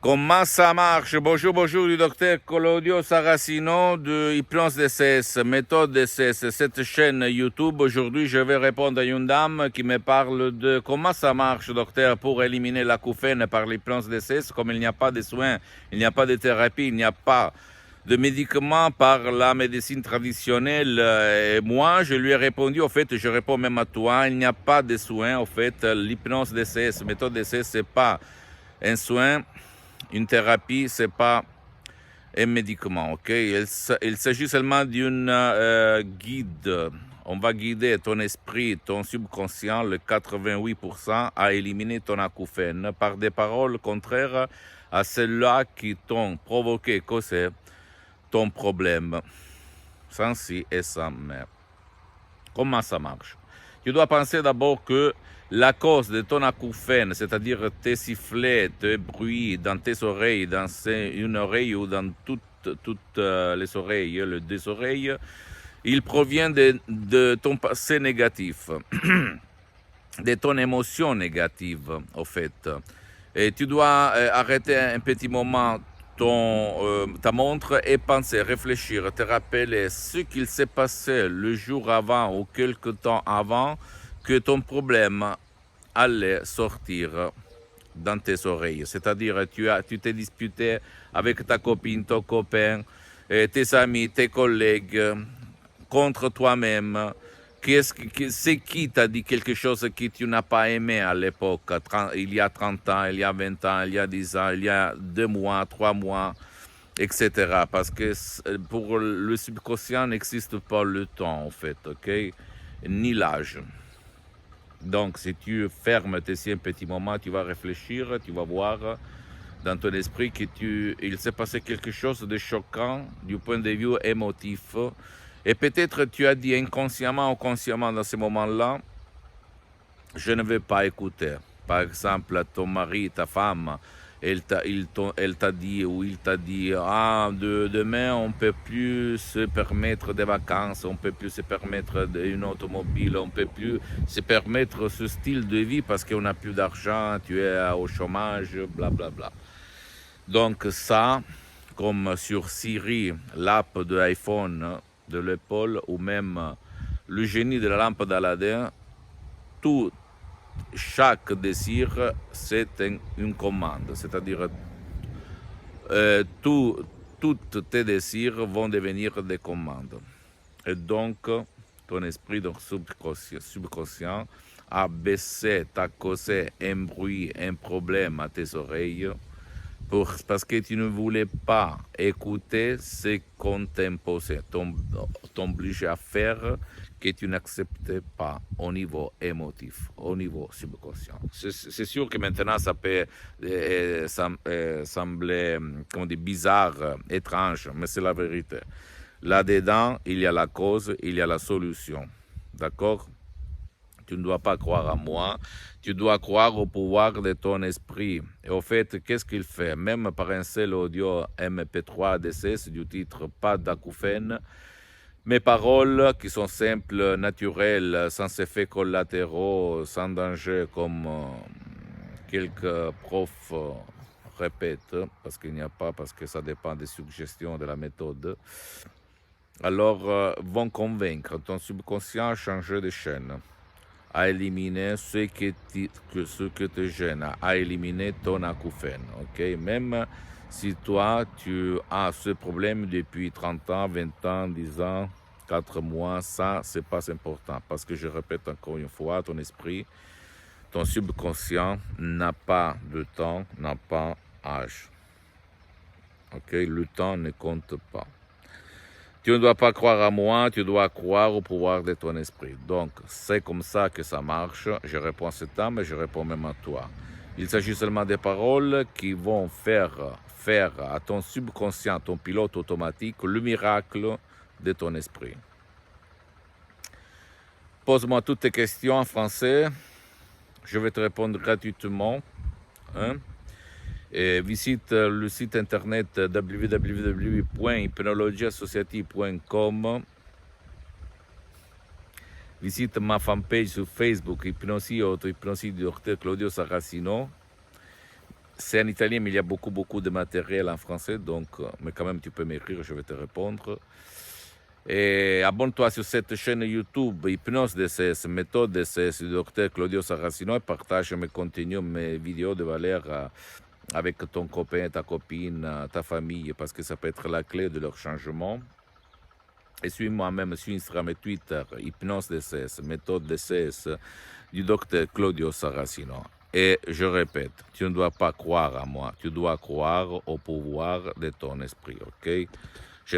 Comment ça marche? Bonjour, bonjour, du docteur Claudio Saracino de Hypnose DCS, méthode DCS, cette chaîne YouTube. Aujourd'hui, je vais répondre à une dame qui me parle de comment ça marche, docteur, pour éliminer l'acouphène par l'hypnose DCS. Comme il n'y a pas de soins, il n'y a pas de thérapie, il n'y a pas de médicaments par la médecine traditionnelle. Et moi, je lui ai répondu, au fait, je réponds même à toi, il n'y a pas de soins. Au fait, l'hypnose DCS, méthode DCS, c'est pas un soin. Une thérapie, c'est pas un médicament, ok? Il s'agit seulement d'une guide. On va guider ton esprit, ton subconscient, le 88%, à éliminer ton acouphène par des paroles contraires à celles-là qui t'ont provoqué, causé ton problème, sans si et sans mais. Comment ça marche? Tu dois penser d'abord que la cause de ton acouphène, c'est-à-dire tes sifflets, tes bruits dans tes oreilles, dans une oreille ou dans toutes les oreilles, les deux oreilles, il provient de ton passé négatif, de ton émotion négative, au fait. Et tu dois arrêter un petit moment ta montre et penser, réfléchir, te rappeler ce qu'il s'est passé le jour avant ou quelque temps avant que ton problème allait sortir dans tes oreilles. C'est-à-dire, tu t'es disputé avec ta copine, ton copain, tes amis, tes collègues, contre toi-même. C'est qui t'a dit quelque chose que tu n'as pas aimé à l'époque, il y a 30 ans, il y a 20 ans, il y a 10 ans, il y a 2 mois, 3 mois, etc. Parce que pour le subconscient n'existe pas le temps, en fait, ok? Ni l'âge. Donc, si tu fermes tes yeux un petit moment, tu vas réfléchir, tu vas voir dans ton esprit qu'il s'est passé quelque chose de choquant du point de vue émotif. Et peut-être tu as dit inconsciemment ou consciemment dans ce moment-là, je ne vais pas écouter. Par exemple, ton mari, ta femme, elle t'a dit ou il t'a dit, demain on ne peut plus se permettre des vacances, on ne peut plus se permettre une automobile, on ne peut plus se permettre ce style de vie parce qu'on n'a plus d'argent, tu es au chômage, blablabla. Bla, bla. Donc ça, comme sur Siri, l'app de iPhone de l'épaule, ou même le génie de la lampe d'Aladin, chaque désir, c'est une commande. C'est-à-dire, tous tes désirs vont devenir des commandes. Et donc, ton esprit, ton subconscient, a baissé, t'a causé un bruit, un problème à tes oreilles, parce que tu ne voulais pas écouter ce qu'on t'imposait, t'obligeait à faire, que tu n'acceptais pas au niveau émotif, au niveau subconscient. C'est sûr que maintenant ça peut sembler bizarre, étrange, mais c'est la vérité. Là-dedans, il y a la cause, il y a la solution. D'accord? Tu ne dois pas croire à moi, tu dois croire au pouvoir de ton esprit. Et au fait, qu'est-ce qu'il fait? Même par un seul audio MP3 DCS du titre Pas d'acouphène, mes paroles qui sont simples, naturelles, sans effets collatéraux, sans danger, comme quelques profs répètent, parce qu'il n'y a pas, parce que ça dépend des suggestions de la méthode, alors vont convaincre ton subconscient à changer de chaîne, à éliminer ce que te gêne, à éliminer ton acouphène. Okay? Même si toi, tu as ce problème depuis 30 ans, 20 ans, 10 ans, 4 mois, ça, c'est pas important. Parce que je répète encore une fois, ton esprit, ton subconscient n'a pas de temps, n'a pas âge. Okay? Le temps ne compte pas. Tu ne dois pas croire à moi, tu dois croire au pouvoir de ton esprit. Donc, c'est comme ça que ça marche. Je réponds à cette âme et je réponds même à toi. Il s'agit seulement des paroles qui vont faire à ton subconscient, ton pilote automatique, le miracle de ton esprit. Pose-moi toutes tes questions en français. Je vais te répondre gratuitement. Et visite le site internet www.hypnologieassociative.com. Visite ma fanpage sur Facebook, Hypnosie du docteur Claudio Saracino. C'est en italien, mais il y a beaucoup de matériel en français, donc, mais quand même, tu peux m'écrire, je vais te répondre. Et abonne-toi sur cette chaîne YouTube, Hypnose DCS, méthode DCS du docteur Claudio Saracino, et partage mes contenus, mes vidéos de valeur avec ton copain, ta copine, ta famille, parce que ça peut être la clé de leur changement. Et suis-moi même sur Instagram et Twitter, Hypnose DCS, méthode DCS du docteur Claudio Saracino. Et je répète, tu ne dois pas croire à moi, tu dois croire au pouvoir de ton esprit, ok? Je